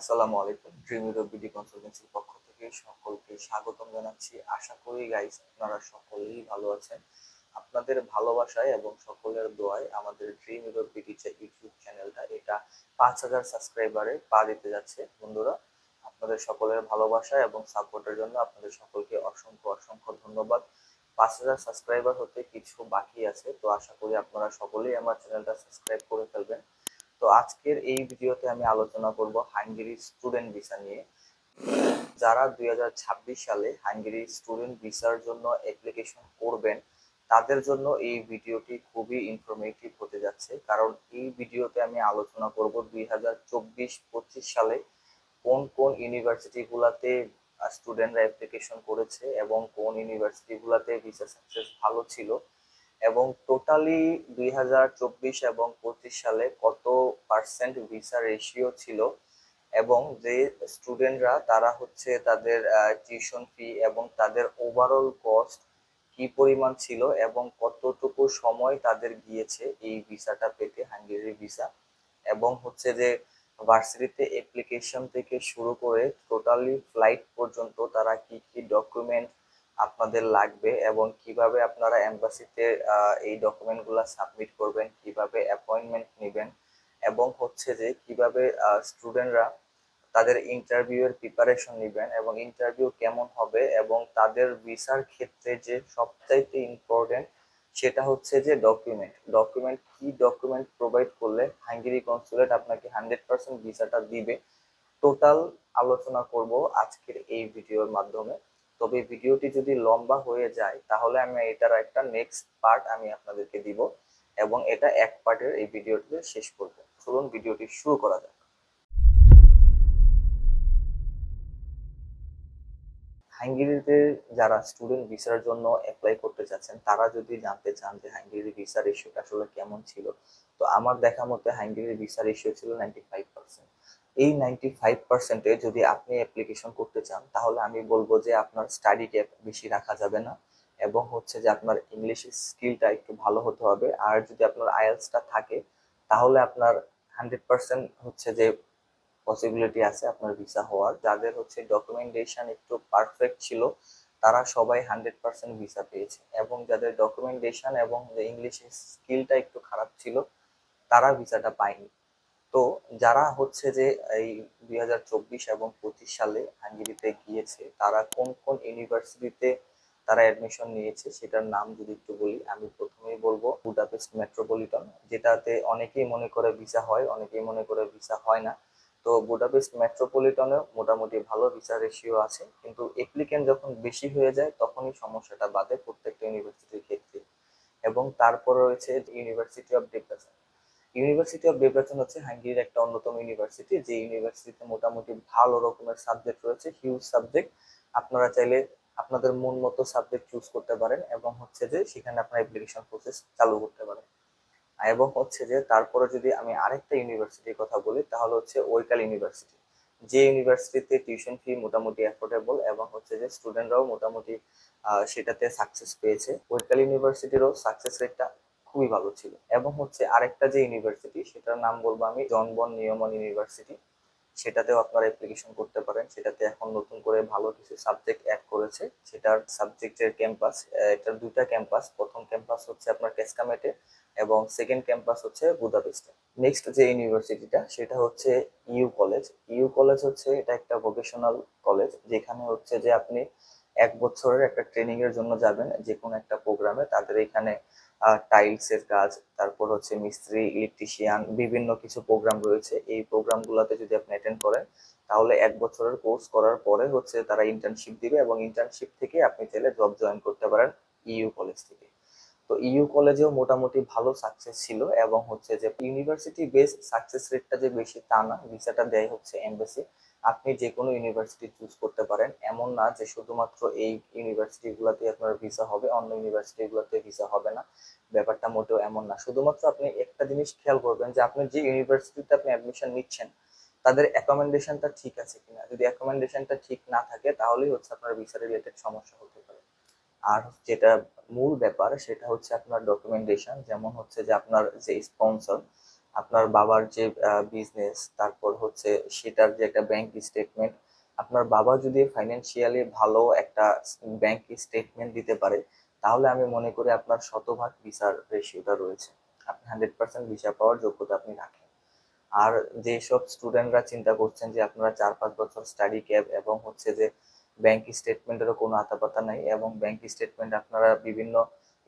আসসালামু আলাইকুম। Dream euro BD কনসালটেন্সির পক্ষ থেকে সকলকে স্বাগতম জানাচ্ছি। আশা করি গাইস আপনারা সকলেই ভালো আছেন। আপনাদের ভালোবাসায় এবং সকলের দোয়ায় আমাদের ড্রিম ইউরো বিডি যে ইউটিউব চ্যানেলটা এটা 5,000 সাবস্ক্রাইবারে পা দিতে যাচ্ছে। বন্ধুরা, আপনাদের সকলের ভালোবাসা এবং সাপোর্টের জন্য আপনাদের সকলকে অসংখ্য অসংখ্য ধন্যবাদ। 5,000 সাবস্ক্রাইবার হতে কিছু বাকি আছে, তো আশা করি আপনারা সকলেই আমার চ্যানেলটা সাবস্ক্রাইব করে ফেলবেন। তো আজকের এই ভিডিওতে আমি আলোচনা করব হাঙ্গেরি স্টুডেন্ট ভিসা নিয়ে। যারা 2026 সালে হাঙ্গেরি স্টুডেন্ট ভিসার জন্য অ্যাপ্লিকেশন করবেন তাদের জন্য এই ভিডিওটি খুবই ইনফরমেটিভ হতে যাচ্ছে, কারণ এই ভিডিওতে আমি আলোচনা করব 2024-25 সালে কোন কোন ইউনিভার্সিটিগুলোতে স্টুডেন্টরা অ্যাপ্লিকেশন করেছে এবং কোন ইউনিভার্সিটিগুলোতে ভিসা সাকসেস ভালো ছিল, এবং টোটালি 2024 এবং 25 সালে কত পার্সেন্ট ভিসা রেশিও ছিল, এবং যে স্টুডেন্টরা তারা হচ্ছে তাদের টিউশন ফি এবং তাদের ওভারঅল কস্ট কি পরিমাণ ছিল এবং কতটুকু সময় তাদের গিয়েছে এই ভিসাটা পেতে, হাঙ্গেরি ভিসা, এবং হচ্ছে যে ভার্সিটিতে অ্যাপ্লিকেশন থেকে শুরু করে টোটালি ফ্লাইট পর্যন্ত তারা কি কি ডকুমেন্ট আপনাদের লাগবে এবং কিভাবে আপনারা এম্বাসিতে এই ডকুমেন্টগুলো সাবমিট করবেন, কিভাবে অ্যাপয়েন্টমেন্ট নেবেন, এবং হচ্ছে যে কিভাবে স্টুডেন্টরা তাদের ইন্টারভিউ এর প্রিপারেশন নেবেন এবং ইন্টারভিউ কেমন হবে, এবং তাদের ভিসার ক্ষেত্রে যে সবচাইতে ইম্পর্টেন্ট সেটা হচ্ছে যে ডকুমেন্ট কি ডকুমেন্ট প্রোভাইড করলে হাঙ্গেরি কনসুলেট আপনাকে 100% ভিসাটা দিবে, টোটাল আলোচনা করব আজকের এই ভিডিওর মাধ্যমে। তবে ভিডিওটি যদি লম্বা হয়ে যায় তাহলে আমি এটার একটা নেক্সট পার্ট আমি আপনাদেরকে দিব এবং এটা এক পার্টের এই ভিডিওটিতে শেষ করব। চলুন ভিডিওটি শুরু করা যাক। হাঙ্গেরিতে যারা স্টুডেন্ট ভিসার জন্য অ্যাপ্লাই করতে চাচ্ছেন তারা যদি জানতে চান যে হাঙ্গেরি ভিসা রেশিওটা আসলে কেমন ছিল, তো আমার দেখা মতে হাঙ্গেরি ভিসা রেশিও ছিল 95%। এই 95%-এ যদি আপনি অ্যাপ্লিকেশন করতে চান তাহলে আমি বলবো যে আপনার স্টাডি গ্যাপ বেশি রাখা যাবে না, এবং হচ্ছে যে আপনার ইংলিশ স্কিলটা একটু ভালো হতে হবে। আর যদি আপনার আইএলটিএসটা থাকে তাহলে আপনার 100% হচ্ছে যে পসিবিলিটি আছে আপনার ভিসা হওয়ার। যাদের হচ্ছে ডকুমেন্টেশন একটু পারফেক্ট ছিল তারা সবাই 100% ভিসা পেয়েছে, এবং যাদের ডকুমেন্টেশন এবং ইংলিশের স্কিলটা একটু খারাপ ছিল তারা ভিসাটা পায়নি। তো যারা হচ্ছে যে এই 2024 এবং 25 সালে হাঙ্গেরিতে গিয়েছে তারা কোন কোন ইউনিভার্সিটিতে তারা অ্যাডমিশন নিয়েছে সেটার নাম যদি একটু বলি, আমি প্রথমেই বলবো বুদাপেস্ট মেট্রোপলিটন, যেটাতে অনেকেই মনে করে ভিসা হয়, অনেকেই মনে করে ভিসা হয় না। তো বুদাপেস্ট মেট্রোপলিটনে মোটামুটি ভালো ভিসা রেশিও আছে, কিন্তু অ্যাপ্লিকেন্ট যখন বেশি হয়ে যায় তখনই সমস্যাটা বাধে প্রত্যেকটা ইউনিভার্সিটির ক্ষেত্রে। এবং তারপর রয়েছে university of Debrecen. University of Debrecen হচ্ছে হাঙ্গেরির একটা অন্যতম ইউনিভার্সিটি, যে ইউনিভার্সিটিতে মোটামুটি ভালো রকমের সাবজেক্ট রয়েছে, হিউজ সাবজেক্ট। আপনারা চাইলে আপনাদের মন মতো সাবজেক্ট চুজ করতে পারেন এবং হচ্ছে যে সেখানে আপনার অ্যাপ্লিকেশন প্রসেস চালু করতে পারেন। এবং হচ্ছে যে তারপরে যদি আমি আরেকটা ইউনিভার্সিটির কথা বলি তাহলে হচ্ছে ওইকাল ইউনিভার্সিটি, যে ইউনিভার্সিটিতে টিউশন ফি মোটামুটি অ্যাফোর্ডেবল এবং হচ্ছে যে স্টুডেন্টরাও মোটামুটি সেটাতে সাকসেস পেয়েছে। ওইকাল ইউনিভার্সিটিরও সাকসেস রেটটা খুবই ভালো ছিল। এবং হচ্ছে আরেকটা যে ইউনিভার্সিটি সেটার নাম বলবো আমি জন বন নিউম্যান ইউনিভার্সিটি, সেটাতেও আপনারা অ্যাপ্লিকেশন করতে পারেন। সেটাতে এখন নতুন করে ভালো কিছু সাবজেক্ট অ্যাড করেছে। সেটার সাবজেক্টের ক্যাম্পাস, এটার দুইটা ক্যাম্পাস, প্রথম ক্যাম্পাস হচ্ছে আপনার ক্যাসকামেটে এবং সেকেন্ড ক্যাম্পাস হচ্ছে বুদাপেস্টে। নেক্সট যে ইউনিভার্সিটিটা সেটা হচ্ছে ইউ কলেজ। ইউ কলেজ হচ্ছে এটা একটা ভোকেশনাল কলেজ, যেখানে হচ্ছে যে আপনি 1 বছরের একটা ট্রেনিং এর জন্য যাবেন যে কোনো একটা প্রোগ্রামে। তাদের এখানে টাইলস এর কাজ, তারপর হচ্ছে মিস্ত্রি, ইলেকট্রিশিয়ান, বিভিন্ন কিছু প্রোগ্রাম রয়েছে। এই প্রোগ্রামগুলোতে যদি আপনি অ্যাটেন্ড করেন তাহলে 1 বছরের কোর্স করার পরে হচ্ছে তারা ইন্টার্নশিপ দিবে এবং ইন্টার্নশিপ থেকে আপনি চাইলে জব জয়েন করতে পারেন ইউ কলেজ থেকে। তো ইউ কলেজেও মোটামুটি ভালো সাকসেস ছিল, এবং হচ্ছে যে ইউনিভার্সিটি বেস সাকসেস রেটটা যে বেশি তা না, ভিসাটা দেয় হচ্ছে এমবাসি। আপনি যে কোনো ইউনিভার্সিটি চুজ করতে পারেন, এমন না যে শুধুমাত্র এই ইউনিভার্সিটি গুলাতে আপনার ভিসা হবে অন্য ইউনিভার্সিটি গুলাতে ভিসা হবে না, ব্যাপারটা মোটেও এমন না। শুধুমাত্র আপনি একটা জিনিস খেয়াল করবেন যে আপনি যে ইউনিভার্সিটিতে আপনি অ্যাডমিশন নিচ্ছেন তাদের অ্যাকোমোডেশনটা ঠিক আছে কিনা। যদি অ্যাকোমোডেশনটা ঠিক না থাকে তাহলেই হচ্ছে আপনার ভিসা রিলেটেড সমস্যা হতে পারে। আর যেটা মূল ব্যাপার সেটা হচ্ছে আপনার ডকুমেন্টেশন, যেমন হচ্ছে যে আপনার যে স্পন্সর আপনার বাবার যে বিজনেস, তারপর হচ্ছে সেটার যে একটা ব্যাংক স্টেটমেন্ট, আপনার বাবা যদি ফাইন্যান্সিয়ালি ভালো একটা ব্যাংক স্টেটমেন্ট দিতে পারে, তাহলে আমি মনে করি আপনার শতভাগ ভিসার রেশিওটা রয়েছে, আপনি 100% ভিসা পাওয়ার যোগ্যতা আপনি রাখেন। আর যেসব স্টুডেন্টরা চিন্তা করছেন যে আপনারা 4-5 বছর স্টাডি ক্যাব এবং হচ্ছে যে ব্যাংক স্টেটমেন্টেরও কোনো আতাপাতা নাই এবং ব্যাংক স্টেটমেন্ট আপনারা বিভিন্ন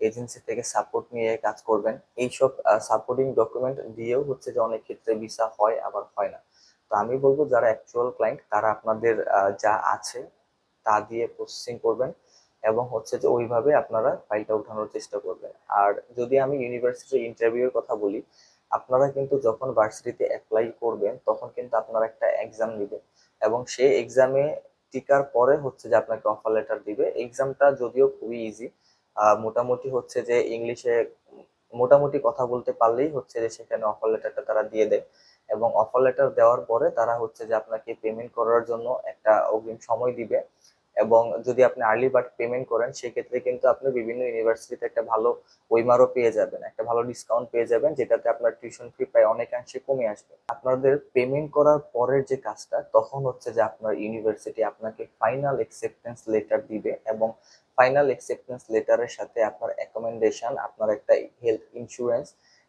এজেন্সি থেকে সাপোর্ট নিয়ে কাজ করবেন, এইসব সাপোর্টিং ডকুমেন্ট দিয়েও হচ্ছে যে অনেক ক্ষেত্রে ভিসা হয় আবার হয় না। তো আমি বলবো যারা অ্যাকচুয়াল ক্লায়েন্ট তারা আপনাদের যা আছে তা দিয়ে প্রসেসিং করবেন এবং হচ্ছে যে ওইভাবে আপনারা ফাইলটা উঠানোর চেষ্টা করবেন। আর যদি আমি ইউনিভার্সিটির ইন্টারভিউর কথা বলি, আপনারা কিন্তু যখন ভার্সিটিতে অ্যাপ্লাই করবেন তখন কিন্তু আপনারা একটা এক্সাম নেবেন এবং সেই এক্সামে টিকার পরে হচ্ছে যে আপনাকে অফার লেটার দিবে। এক্সামটা যদিও খুবই ইজি, মোটামুটি হচ্ছে যে ইংলিশে মোটামুটি কথা বলতে পারলেই হচ্ছে যে সেখানে অফার লেটারটা তারা দিয়ে দেয় এবং অফার লেটার দেওয়ার পরে তারা হচ্ছে যে আপনাকে পেমেন্ট করার জন্য একটা অগ্রিম সময় দিবে। এবং যদি আপনি আর্লি বার্ড পেমেন্ট করেন সেক্ষেত্রে কিন্তু আপনি বিভিন্ন ইউনিভার্সিটিতে একটা ভালো ওইমারও পেয়ে যাবেন, একটা ভালো ডিসকাউন্ট পেয়ে যাবেন, যেটাতে আপনার টিউশন ফি প্রায় অনেকাংশে কমে আসবে। আপনাদের পেমেন্ট করার পরের যে কাজটা, তখন হচ্ছে যে আপনার ইউনিভার্সিটি আপনাকে ফাইনাল অ্যাকসেপ্টেন্স লেটার দিবে এবং ফাইনাল অ্যাকসেপ্টেন্স লেটারের সাথে আপনার অ্যাকোমোডেশন, আপনার একটা হেলথ ইন্স্যুরেন্স,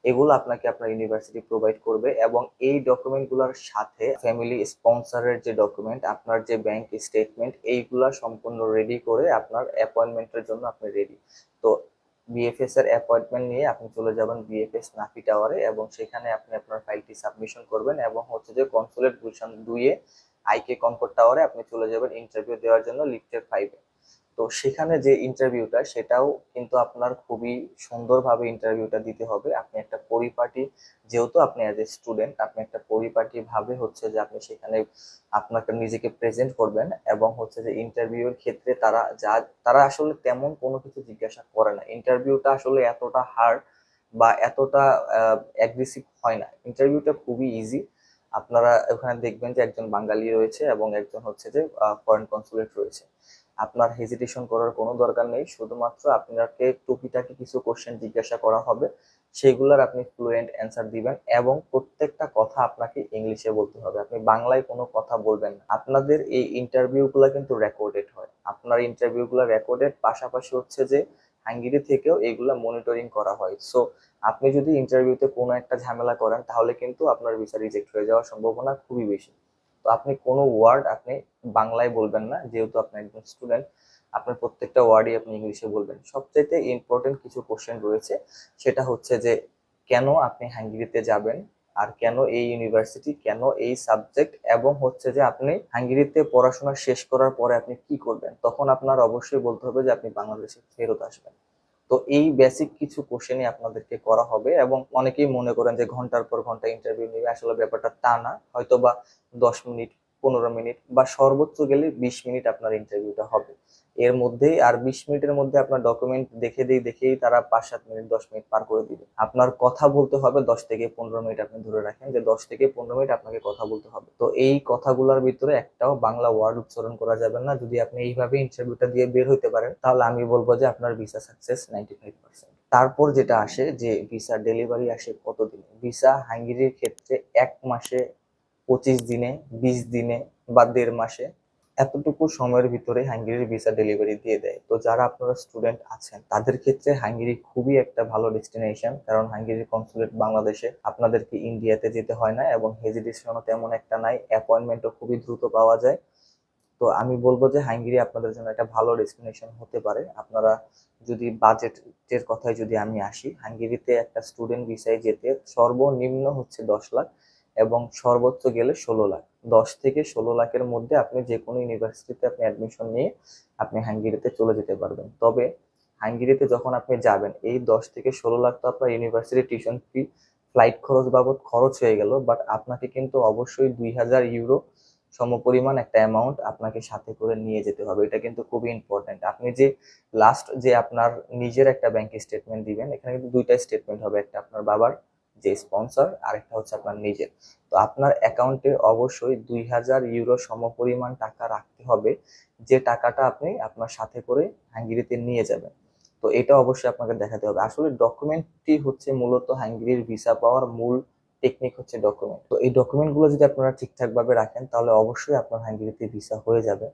এগুলো আপনাকে আপনার ইউনিভার্সিটি প্রোভাইড করবে এবং এই ডকুমেন্টগুলোর সাথে ফ্যামিলি স্পন্সরের যে ডকুমেন্ট, আপনার যে ব্যাংক স্টেটমেন্ট, এইগুলা সম্পূর্ণ রেডি করে আপনার অ্যাপয়েন্টমেন্টের জন্য আপনি রেডি। তো বিএফএস এর অ্যাপয়েন্টমেন্ট নিয়ে আপনি চলে যাবেন বিএফএস নাফি টাওয়ারে এবং সেখানে আপনি আপনার ফাইলটি সাবমিশন করবেন এবং হচ্ছে যে কনসুলেট গুলশান 2 এ আইকে কনকর্ড টাওয়ারে আপনি চলে যাবেন ইন্টারভিউ দেওয়ার জন্য লিফটের 5-এ। তো সেখানে যে ইন্টারভিউটা, সেটাও কিন্তু আপনার খুবই সুন্দরভাবে ইন্টারভিউটা দিতে হবে। আপনি একটা পরিপাটি, যেহেতু আপনি অ্যাজ এ স্টুডেন্ট, আপনি একটা পরিপাটি ভাবে হচ্ছে যে আপনি সেখানে আপনাকে নিজেকে প্রেজেন্ট করবেন এবং হচ্ছে যে ইন্টারভিউর ক্ষেত্রে তারা আসলে তেমন কোনো কিছু জিজ্ঞাসা করে না। ইন্টারভিউটা আসলে এতটা হার্ড বা এতটা অ্যাগ্রেসিভ হয় না, ইন্টারভিউটা খুবই ইজি। আপনারা ওখানে দেখবেন যে একজন বাঙালি রয়েছে এবং একজন হচ্ছে যে ফরেন কনসুলেট রয়েছে। আপনার হেজিটেশন করার কোনো দরকার নেই, শুধুমাত্র আপনাকে টুকিটাকি কিছু কোশ্চেন জিজ্ঞাসা করা হবে, সেগুলোর আপনি ফ্লুয়েন্ট অ্যান্সার দিবেন এবং প্রত্যেকটা কথা আপনাকে ইংলিশে বলতে হবে, আপনি বাংলায় কোনো কথা বলবেন না। আপনাদের এই ইন্টারভিউগুলো কিন্তু রেকর্ডেড হয়, আপনার ইন্টারভিউগুলো রেকর্ডেড, পাশাপাশি হচ্ছে যে হাঙ্গেরি থেকেও এগুলা মনিটরিং করা হয়। সো আপনি যদি ইন্টারভিউতে কোনো একটা ঝামেলা করেন তাহলে কিন্তু আপনার ভিসা রিজেক্ট হয়ে যাওয়ার সম্ভাবনা খুবই বেশি। তো আপনি কোনো ওয়ার্ড আপনি বাংলায় বলবেন না, যেহেতু আপনি একজন স্টুডেন্ট, আপনার প্রত্যেকটা ওয়ার্ডই আপনি ইংলিশে বলবেন। সবচাইতে ইম্পর্টেন্ট কিছু কোশ্চেন রয়েছে, সেটা হচ্ছে যে কেন আপনি হাঙ্গেরিতে যাবেন, আর কেন এই ইউনিভার্সিটি, কেন এই সাবজেক্ট, এবং হচ্ছে যে আপনি হাঙ্গেরিতে পড়াশোনা শেষ করার পরে আপনি কি করবেন। তখন আপনার অবশ্যই বলতে হবে যে আপনি বাংলাদেশে ফেরত আসবেন। তো এই বেসিক কিছু কোশ্চেনই আপনাদেরকে করা হবে এবং অনেকেই মনে করেন যে ঘন্টার পর ঘন্টা ইন্টারভিউ নিবে, আসলে ব্যাপারটা তা না। হয়তো বা 10 মিনিট, 15 মিনিট বা সর্বোচ্চ গেলে 20 মিনিট আপনার ইন্টারভিউটা হবে। এর মধ্যেই আর 20 মিনিটের মধ্যে আপনার ডকুমেন্ট দেখেই তারা 5-7 মিনিট, 10 মিনিট পার করে দিবে। আপনার কথা বলতে হবে 10 থেকে 15 মিনিট, আপনি ধরে রাখেন যে 10 থেকে 15 মিনিট আপনাকে কথা বলতে হবে। তো এই কথাগুলোর ভিতরে একটাও বাংলা ওয়ার্ড উচ্চারণ করা যাবে না। যদি আপনি এইভাবে ইন্টারভিউটা দিয়ে বের হইতে পারেন তাহলে আমি বলবো যে আপনার ভিসা সাকসেস 95%। তারপর যেটা আসে যে ভিসা ডেলিভারি আসে কতদিনে। ভিসা হাঙ্গেরির ক্ষেত্রে 1 মাসে, 25 দিনে, 20 দিনে বা 1.5 মাসে, এতটুকু সময়ের ভিতরে হাঙ্গেরির ভিসা ডেলিভারি দিয়ে দেয়। তো যারা আপনারা স্টুডেন্ট আছেন তাদের ক্ষেত্রে হাঙ্গেরি খুবই একটা ভালো ডেস্টিনেশন, কারণ হাঙ্গেরির কনসুলেট বাংলাদেশে, আপনাদেরকে ইন্ডিয়াতে যেতে হয় না এবং হেজিটেশনও তেমন একটা নাই, অ্যাপয়েন্টমেন্টও খুবই দ্রুত পাওয়া যায়। তো আমি বলবো যে হাঙ্গেরি আপনাদের জন্য একটা ভালো ডেস্টিনেশন হতে পারে। আপনারা যদি বাজেটের কথায় যদি আমি আসি, হাঙ্গেরিতে একটা স্টুডেন্ট ভিসায় যেতে সর্বনিম্ন হচ্ছে 10 লাখ এবং সর্বোচ্চ গেলে 16 লাখ। 10 থেকে 16 লাখের মধ্যে আপনি যে কোনো ইউনিভার্সিটিতে আপনি অ্যাডমিশন নিয়ে আপনি হাঙ্গেরিতে চলে যেতে পারবেন। তবে হাঙ্গেরিতে যখন আপনি যাবেন, এই 10 থেকে 16 লাখ তো আপনার ইউনিভার্সিটি টিউশন ফি, ফ্লাইট খরচ বাবদ খরচ হয়ে গেল, বাট আপনাকে কিন্তু অবশ্যই 2000 ইউরো সমপরিমাণ একটা অ্যামাউন্ট আপনাকে সাথে করে নিয়ে যেতে হবে। এটা কিন্তু খুবই ইম্পর্টেন্ট। আপনি যে লাস্ট যে আপনার নিজের একটা ব্যাংক স্টেটমেন্ট দিবেন, এখানে কিন্তু দুইটা স্টেটমেন্ট হবে, একটা আপনার বাবার যে স্পন্সর, আর একটা হচ্ছে আপনার নিজের। তো আপনার অ্যাকাউন্টে অবশ্যই 2000 ইউরো সমপরিমাণ টাকা রাখতে হবে, যে টাকাটা আপনি আপনার সাথে করে হাঙ্গেরিতে নিয়ে যাবেন। তো এটা অবশ্যই আপনাকে দেখাতে হবে। আসলে ডকুমেন্টটি হচ্ছে মূলত হাঙ্গেরির ভিসা পাওয়ার মূল টেকনিক হচ্ছে ডকুমেন্ট। তো এই ডকুমেন্টগুলো যদি আপনারা ঠিকঠাক ভাবে রাখেন তাহলে অবশ্যই আপনার হাঙ্গেরিতে ভিসা হয়ে যাবে।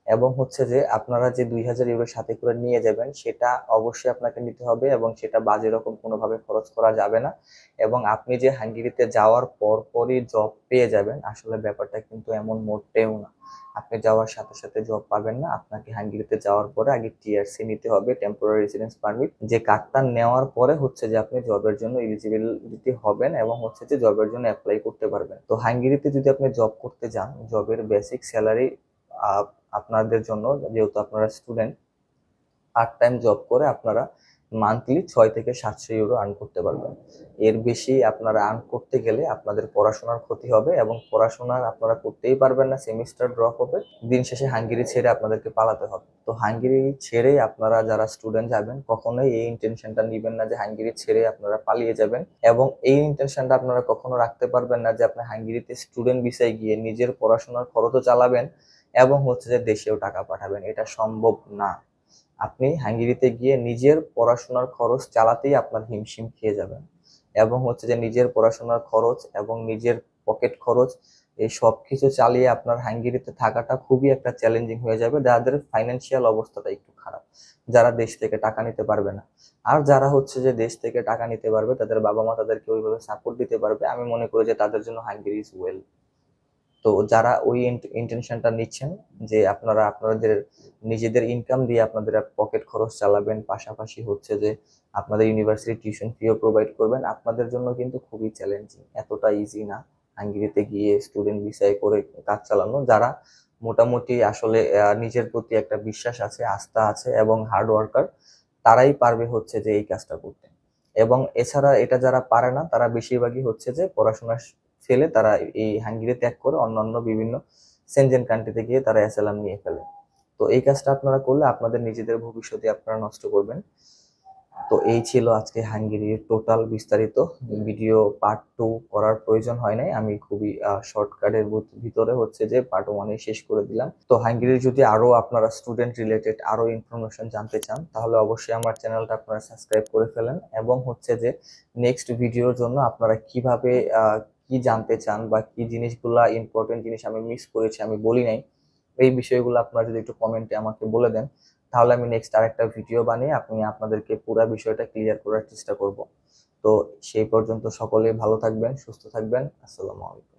এবং হচ্ছে যে আপনারা যে 2000 ইউরো সাথে করে নিয়ে যাবেন সেটা অবশ্যই আপনাকে নিতে হবে এবং সেটা বাজে রকম কোনোভাবে খরচ করা যাবে না। এবং আপনি যে হাঙ্গেরিতে যাওয়ার পরপরই জব পেয়ে যাবেন, আসলে ব্যাপারটা কিন্তু এমন মোটেও না। আপনি যাওয়ার সাথে সাথে জব পাবেন না। আপনাকে হাঙ্গেরিতে যাওয়ার পরে আগে টিআরসি নিতে হবে, টেম্পোরারি রেসিডেন্স পারমিট। যে কার্ডটা নেওয়ার পরে হচ্ছে যে আপনি জবের জন্য এলিজিবিলিটি হবেন এবং হচ্ছে যে জবের জন্য অ্যাপ্লাই করতে পারবেন। তো হাঙ্গেরিতে যদি আপনি জব করতে যান, জবের বেসিক স্যালারি আপনাদের জন্য, যেহেতু আপনারা স্টুডেন্ট, পার্ট টাইম জব করে আপনারা মান্থলি 6 থেকে 700 ইউরো আর্ন করতে পারবেন। এর বেশি আপনারা আর্ন করতে গেলে আপনাদের পড়াশোনার ক্ষতি হবে এবং পড়াশোনা আপনারা করতেই পারবেন না, সেমিস্টার ড্রপ হবে, দিন শেষে হাঙ্গেরি ছেড়ে আপনাদেরকে পালাতে হবে। তো হাঙ্গেরি ছেড়ে আপনারা যারা স্টুডেন্ট যাবেন কখনোই এই ইন্টেনশনটা নেবেন না যে হাঙ্গেরি ছেড়ে আপনারা পালিয়ে যাবেন, এবং এই ইন্টেনশনটা আপনারা কখনো রাখতে পারবেন না যে আপনি হাঙ্গেরিতে স্টুডেন্ট ভিসায় গিয়ে নিজের পড়াশোনার খরচও চালাবেন এবং হচ্ছে যে দেশেও টাকা পাঠাবেন। এটা সম্ভব না। আপনি হাঙ্গেরিতে গিয়ে নিজের পড়াশোনার খরচ চালাতেই আপনার হিমশিম খেয়ে যাবেন এবং হচ্ছে যে নিজের পড়াশোনার খরচ এবং নিজের পকেট খরচ এই সব কিছু চালিয়ে আপনার হাঙ্গেরিতে থাকাটা খুবই একটা চ্যালেঞ্জিং হয়ে যাবে, যাদের ফাইন্যান্সিয়াল অবস্থাটা একটু খারাপ, যারা দেশ থেকে টাকা নিতে পারবে না। আর যারা হচ্ছে যে দেশ থেকে টাকা নিতে পারবে, তাদের বাবা মা তাদেরকে ওইভাবে সাপোর্ট দিতে পারবে, আমি মনে করি যে তাদের জন্য হাঙ্গেরি ইজ ওয়েল। তো যারা ওই ইন্টেনশনটা নিচ্ছেন যে আপনারা আপনাদের নিজেদের ইনকাম দিয়ে আপনাদের পকেট খরচ চালাবেন, পাশাপাশি হচ্ছে যে আপনাদের ইউনিভার্সিটি টিউশন ফিও প্রোভাইড করবেন, আপনাদের জন্য কিন্তু খুবই চ্যালেঞ্জিং, এতটা ইজি না হাঙ্গেরিতে গিয়ে স্টুডেন্ট ভিসায় করে কাজ চালানো। যারা মোটামুটি আসলে নিজের প্রতি একটা বিশ্বাস আছে, আস্থা আছে এবং হার্ড ওয়ার্কার, তারাই পারবে হচ্ছে যে এই কাজটা করতে। এবং এছাড়া এটা যারা পারে না তারা বেশিরভাগই হচ্ছে যে পড়াশোনা ফেলে তারা এই হাঙ্গেরি ত্যাগ করে অন্যান্য বিভিন্ন সেনজেন কান্ট্রিতে গিয়ে তারা অ্যাসাইলাম নিয়ে ফেলে। তো এই কাজটা আপনারা করলে আপনাদের নিজেদের ভবিষ্যতে আপনারা নষ্ট করবেন। তো এই ছিল আজকে হাঙ্গেরির টোটাল বিস্তারিত ভিডিও। পার্ট 2 করার প্রয়োজন হয় নাই, আমি খুবই শর্টকাটের ভিতরে হচ্ছে যে পার্ট 1 শেষ করে দিলাম। তো হাঙ্গেরির যদি আরো আপনারা স্টুডেন্ট রিলেটেড আরো ইনফরমেশন জানতে চান তাহলে অবশ্যই আমার চ্যানেলটা আপনারা সাবস্ক্রাইব করে ফেলেন, এবং হচ্ছে যে নেক্সট ভিডিওর জন্য আপনারা কিভাবে কি জানতে চান বা কি জিনিসগুলা ইম্পর্টেন্ট জিনিস আমি মিস করেছি, আমি বলি নাই, এই বিষয়গুলো আপনারা যদি একটু কমেন্টে আমাকে বলে দেন তাহলে আমি নেক্সট আরেকটা ভিডিও বানিয়ে আপনাদেরকে পুরো বিষয়টা ক্লিয়ার করার চেষ্টা করব। তো সেই পর্যন্ত সকলে ভালো থাকবেন, সুস্থ থাকবেন। আসসালামু আলাইকুম।